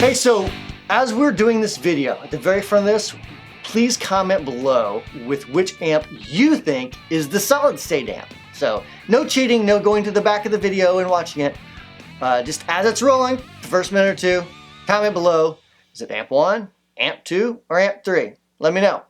Okay, so as we're doing this video, at the very front of this, please comment below with which amp you think is the solid state amp. So no cheating, no going to the back of the video and watching it. Just as it's rolling, the first minute or two, comment below, is it amp 1, amp 2, or amp 3? Let me know.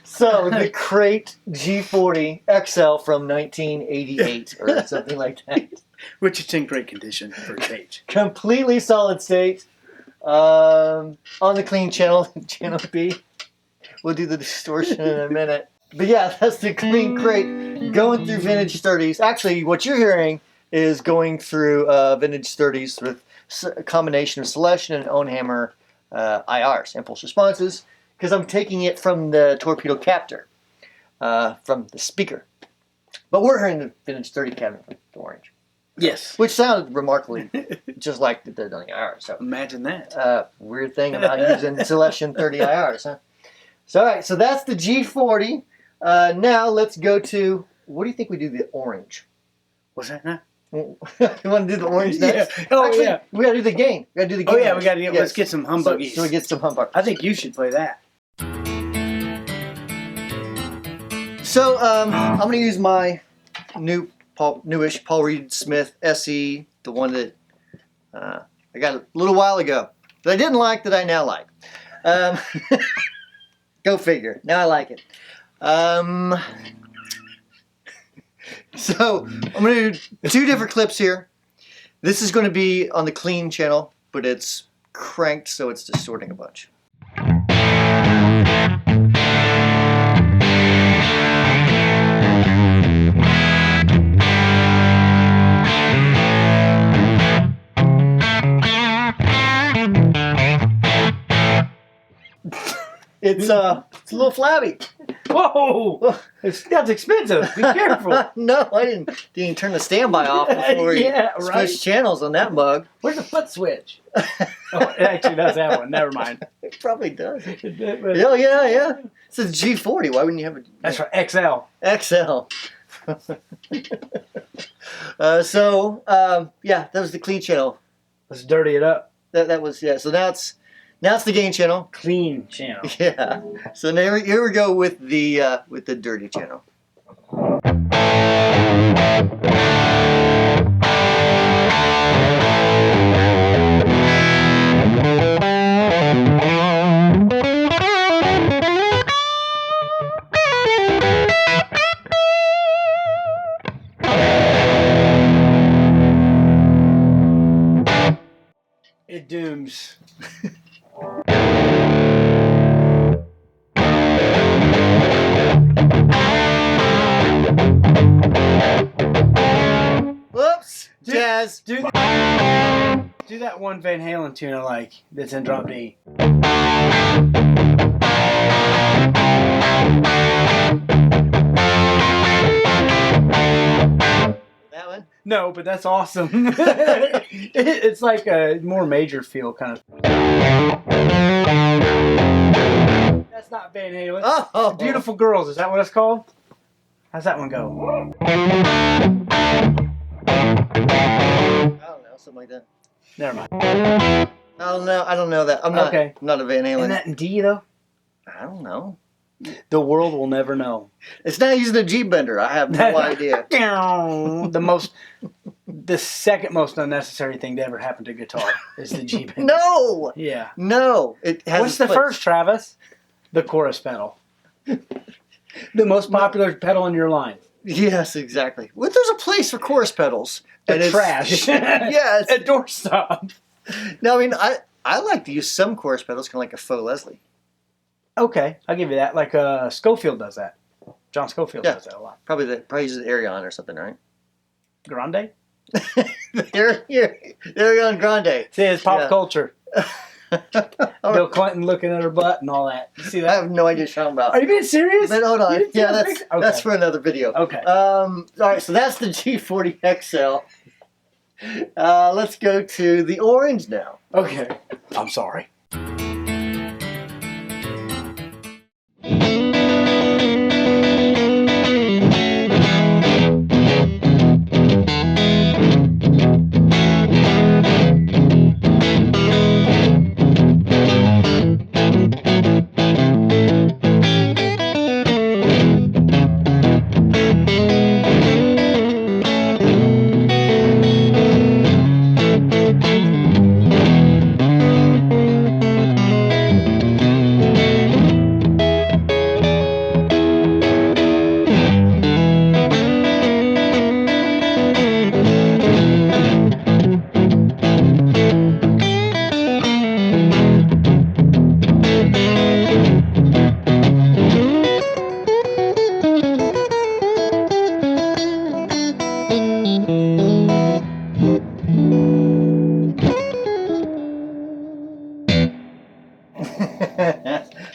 So the Crate G40 XL from 1988 or something like that. Which is in great condition for its age. Completely solid state. On the clean channel, channel B. We'll do the distortion in a minute. But yeah, that's the clean Crate going through vintage 30s. Actually, what you're hearing is going through vintage 30s with a combination of Celestion and Ownhammer IRs, impulse responses, because I'm taking it from the torpedo captor, from the speaker. But we're hearing the vintage 30 cabinet with the orange. Yes. Which sounded remarkably just like the 30 IR. So Imagine that. weird thing about using selection 30 IRs, huh? So all right, so that's the G40. Now let's go to, what do you think we do the orange? What's that now? You want to do the orange next? Yeah. Oh, Actually, yeah. we got to do the game. We got to do the game. Oh, yeah, we got to Yes. let's get some humbuggies. So we get some humbug. I think you should play that. So I'm going to use my newish Paul Reed Smith SE, the one that I got a little while ago that I didn't like that I now like. Go figure. Now I like it. So I'm going to do 2 different clips here. This is going to be on the clean channel, but it's cranked so it's distorting a bunch. It's a little flabby. Whoa! That's expensive. Be careful. No, I didn't even turn the standby off before we switched channels on that mug. Where's the foot switch? Oh, it actually does have one. Never mind. It probably does. But Oh, yeah. It says G40. Why wouldn't you have a... that's for XL. XL. Yeah, that was the clean channel. Let's dirty it up. That was, yeah. So now it's the gain channel. Clean channel. Yeah. So now here we go with the dirty channel. It dooms. Whoops! Jazz. Do that one Van Halen tune I like that's in drop D. That one? No, but that's awesome. It's like a more major feel kind of. That's not Van Halen. Oh! Beautiful Girls, is that what it's called? How's that one go? I don't know, something like that. Never mind. I don't know that. I'm not a Van Halen. Isn't that in D though? I don't know. The world will never know. It's not using a G bender. I have no idea. The second most unnecessary thing to ever happen to guitar is the G bender. No! Yeah. No! It has What's the first, Travis? The chorus pedal. The most popular pedal in your line. Yes, exactly. Well, there's a place for chorus pedals. The trash. Yeah. A doorstop. No, I mean, I like to use some chorus pedals, kind of like a faux Leslie. Okay, I'll give you that. Like Schofield does that. John Schofield does that a lot. Probably uses Arion or something, right? Grande? Arion Grande. See, it's pop culture. Bill Clinton looking at her butt and all that. You see that? I have no idea what you're talking about. Are you being serious? But hold on. Yeah, that's for another video. Okay. All right, so that's the G40 XL. Let's go to the orange now. Okay. I'm sorry.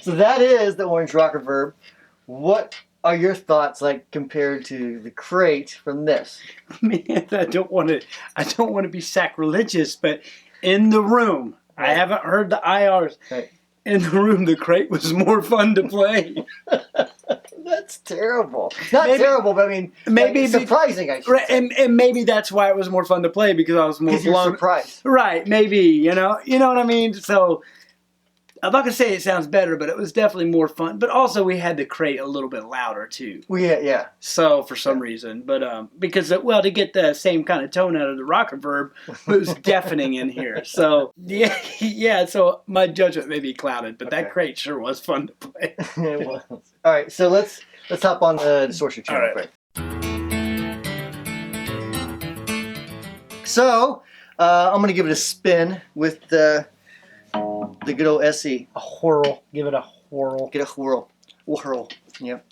So that is the orange rocker verb. What are your thoughts like compared to the crate from this? Man, I don't want to be sacrilegious, but in the room, I Right. haven't heard the IRs. Right. In the room, the crate was more fun to play. That's terrible. Not Maybe- terrible, but I mean, maybe like, surprising. I should Right, say. and maybe that's why it was more fun to play because I was more Because you're surprised. Right, maybe, you know what I mean? So I'm not gonna say it sounds better, but it was definitely more fun. But also we had the crate a little bit louder too. Yeah. So for some reason, but because to get the same kind of tone out of the rock reverb, it was deafening in here. So yeah. So my judgment may be clouded, but that Okay. crate sure was fun to play. It was. All right, so let's hop on the distortion channel All right. quick. So I'm gonna give it a spin with the good old SE. A whirl, give it a whirl. Get a whirl. Yep.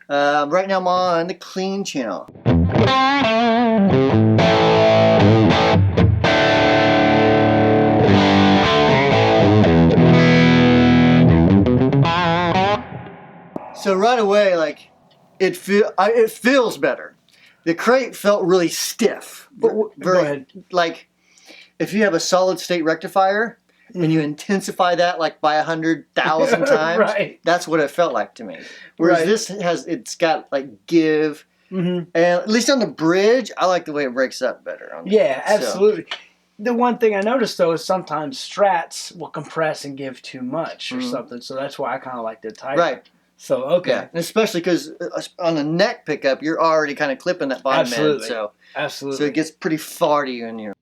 Right now I'm on the clean channel. So right away, like it feels better. The crate felt really stiff. Go ahead. Like if you have a solid state rectifier and you intensify that like by 100,000 times, Right. that's what it felt like to me. Whereas Right. this it's got like give, Mm-hmm. and at least on the bridge, I like the way it breaks up better. On Yeah, so- absolutely. The one thing I noticed though is sometimes strats will compress and give too much or Mhm. something, so that's why I kind of like the tight. Right. So okay, Yeah, and especially because on the neck pickup, you're already kind of clipping that bottom Absolutely. end, absolutely. so it gets pretty farty in here.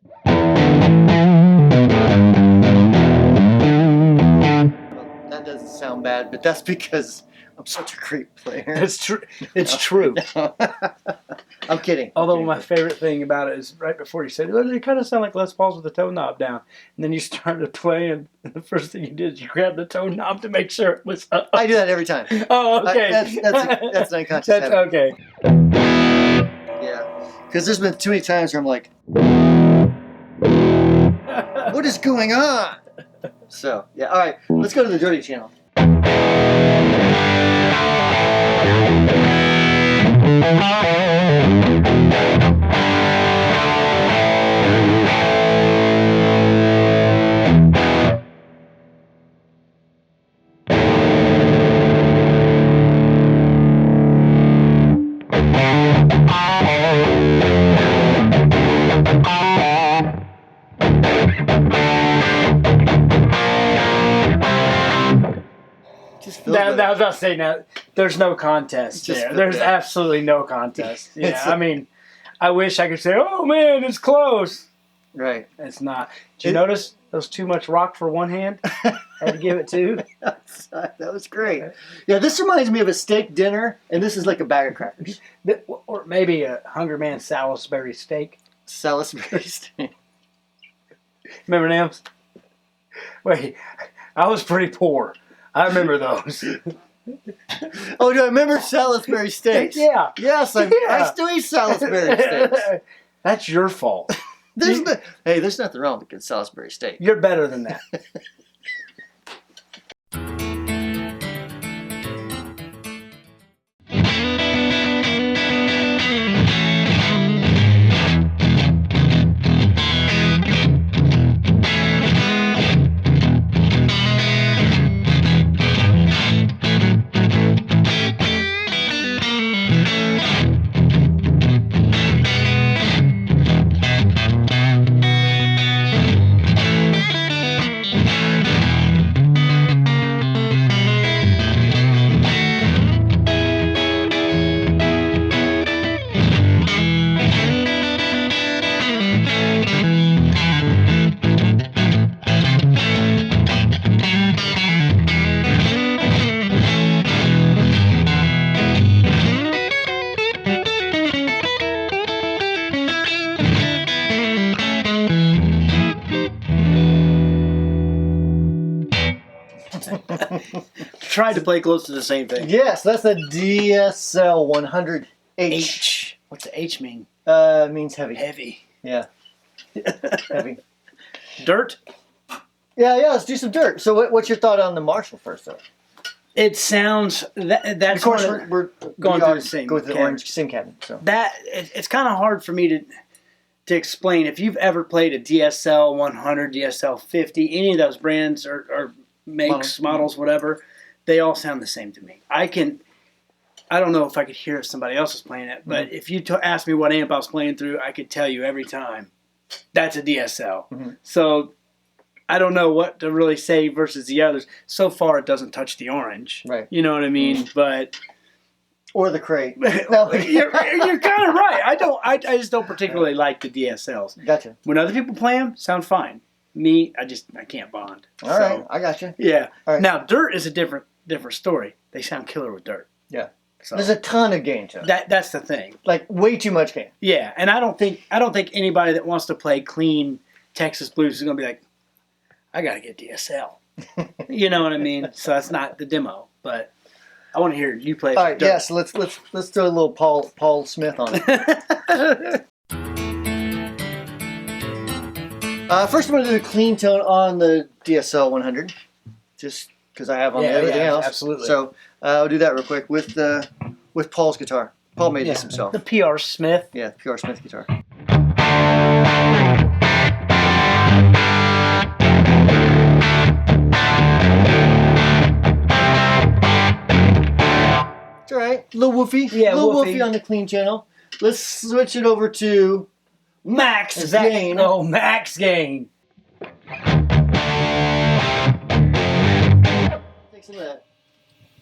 That doesn't sound bad, but that's because I'm such a great player. It's true. It's true. I'm kidding. Although my favorite thing about it is right before you said, well, it kind of sound like Les Paul's with the toe knob down. And then you started playing, and the first thing you did is you grabbed the toe knob to make sure it was up. I do that every time. Oh, okay. That's an unconscious That's habit. okay. Yeah, because there's been too many times where I'm like, what is going on? So, yeah, all right, let's go to the dirty channel. Just feels That better. I was about to say now, there's no contest Just there. feel There's bad. absolutely no contest. Yeah, It's- I mean, I wish I could say, oh man, it's close. Right. It's not. Did you notice those too much rock for one hand? Had to give it two. That was great. Yeah, this reminds me of a steak dinner, and this is like a bag of crackers. Or maybe a Hunger Man Salisbury steak. Salisbury steak. Remember them? Wait, I was pretty poor. I remember those. Oh, do I remember Salisbury steaks? Yeah. Yes, I Yeah. still eat Salisbury steaks. That's your fault. There's nothing wrong with a good Salisbury steak. You're better than that. Tried to play close to the same thing. Yes, that's a DSL 100H. H. What's the H mean? Means heavy. Heavy. Yeah, heavy. Dirt? Yeah, let's do some dirt. So what's your thought on the Marshall first, though? It sounds that's Of course, one of- we're going we through are the same going through the cabinet. orange same cabinet. So that it's kind of hard for me to explain. If you've ever played a DSL 100, DSL 50, any of those brands or makes, models, whatever, they all sound the same to me. I don't know if I could hear if somebody else was playing it, but if you asked me what amp I was playing through, I could tell you every time that's a DSL. So I don't know what to really say versus the others. So far, it doesn't touch the orange. Right. You know what I mean? But or the crate. No, you're kind of right. I just don't particularly like the DSLs. Gotcha. When other people play them, sound fine. Me, I can't bond. All right, I gotcha. Yeah. All right. Now dirt is a different story. They sound killer with dirt. Yeah. So There's a ton of gain to it. that's the thing. Like way too much gain. Yeah, and I don't think anybody that wants to play clean Texas blues is gonna be like, I gotta get DSL. You know what I mean? So that's not the demo, but I want to hear you play. All right, yeah. So let's throw a little Paul Smith on it. First, I'm going to do a clean tone on the DSL 100, just because I have on everything else. Absolutely. So I'll do that real quick with Paul's guitar. Paul made this himself. The PR Smith. Yeah, the PR Smith guitar. It's all right. A little woofy. Yeah, a little woofy. woofy on the clean channel. Let's switch it over to Max gain. Oh, max gain. Take some of that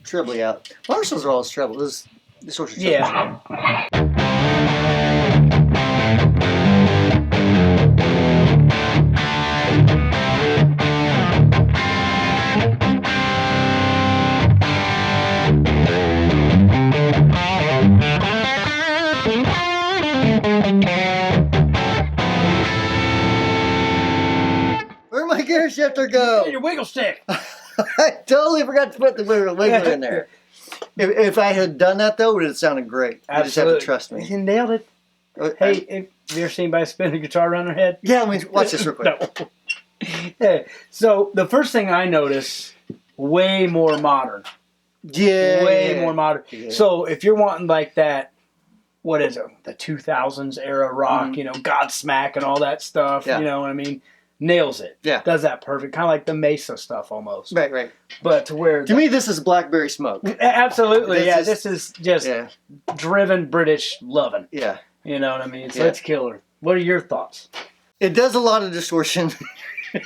trebly out. Marshalls are always treble. This sorts of treble. Yeah. Where'd my gear shifter go? Your wiggle stick. I totally forgot to put the wiggler in there. If I had done that though, it would have sounded great. You just have to trust me. You nailed it. Hey, have you ever seen anybody spin a guitar around their head? Yeah, let me watch this real quick. No. Yeah. So the first thing I notice, way more modern. Yeah. Way more modern. Yeah. So if you're wanting like that, what is it? The 2000s era rock, you know, Godsmack and all that stuff. Yeah. You know what I mean? Nails it. Yeah. Does that perfect. Kind of like the Mesa stuff almost. Right. But to where... To me, this is blackberry smoke. Absolutely. This This is just driven British loving. Yeah. You know what I mean? So Yeah. it's killer. What are your thoughts? It does a lot of distortion.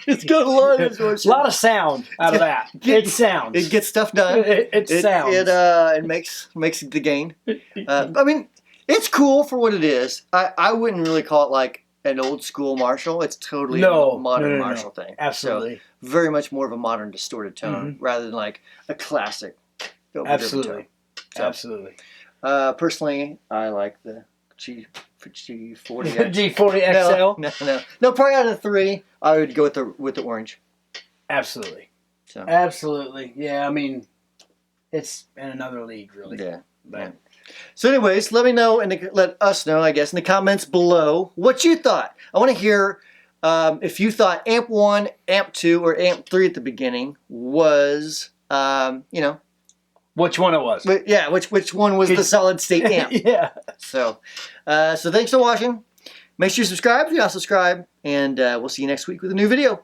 It's got a lot of A distortion. lot of sound out of that. It sounds. It gets stuff done. It sounds. It makes the gain. I mean, it's cool for what it is. I wouldn't really call it like an old school Marshall. It's totally a modern Marshall thing. Absolutely. So very much more of a modern distorted tone rather than like a classic. Absolutely. So, Absolutely. Personally, I like the G40. G40 XL. No. Probably out of the three, I would go with the orange. Absolutely. So. Absolutely. Yeah, I mean, it's in another league, really. Yeah. But, So anyways, let me know and let us know, I guess, in the comments below what you thought. I want to hear if you thought Amp 1, Amp 2, or Amp 3 at the beginning was, which one it was. but yeah, which one was the solid state amp. Yeah. So thanks for watching. Make sure you subscribe if you not subscribe, and we'll see you next week with a new video.